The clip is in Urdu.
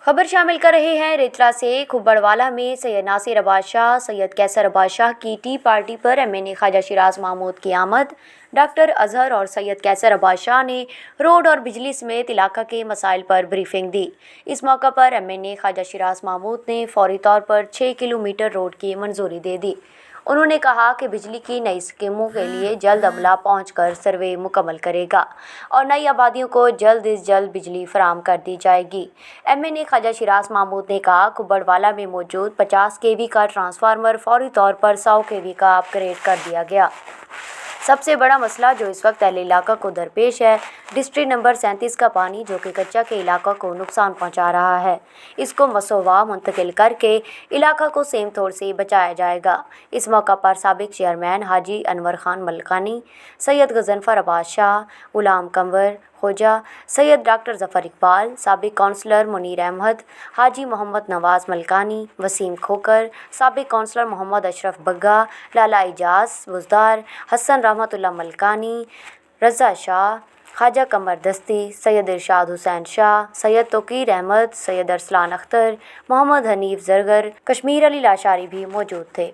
خبر شامل کر رہے ہیں ریتلا سے۔ کھبڑ والہ میں سید ناصر عباس شاہ، سید قیصر عباس شاہ کی ٹی پارٹی پر ایم این اے خواجہ شیراز محمود کی آمد۔ ڈاکٹر اظہر اور سید قیصر عباس شاہ نے روڈ اور بجلی سمیت علاقہ کے مسائل پر بریفنگ دی۔ اس موقع پر ایم این اے خواجہ شیراز محمود نے فوری طور پر 6 کلومیٹر روڈ کی منظوری دے دی۔ انہوں نے کہا کہ بجلی کی نئی اسکیموں کے لیے جلد عملہ پہنچ کر سروے مکمل کرے گا اور نئی آبادیوں کو جلد از جلد بجلی فراہم کر دی جائے گی۔ ایم این اے خواجہ شیراز محمود نے کہا کھبڑ والہ میں موجود 50 kV کا ٹرانسفارمر فوری طور پر 100 kV کا اپ گریڈ کر دیا گیا۔ سب سے بڑا مسئلہ جو اس وقت اہل علاقہ کو درپیش ہے، ڈسٹرکٹ نمبر 37 کا پانی جو کہ کچا کے علاقہ کو نقصان پہنچا رہا ہے، اس کو مسوا منتقل کر کے علاقہ کو سیم توڑ سے بچایا جائے گا۔ اس موقع پر سابق چیئرمین حاجی انور خان ملکانی، سید غضنفر عباس شاہ، غلام کنور خواجہ، سید ڈاکٹر ظفر اقبال، سابق کونسلر منیر احمد، حاجی محمد نواز ملکانی، وسیم کھوکر، سابق کونسلر محمد اشرف بگا، لالا اعجاز بزدار، حسن رحمت اللہ ملکانی، رضا شاہ، خواجہ قمر دستی، سید ارشاد حسین شاہ، سید توقیر احمد، سید ارسلان اختر، محمد حنیف زرگر، کشمیر علی لاشاری بھی موجود تھے۔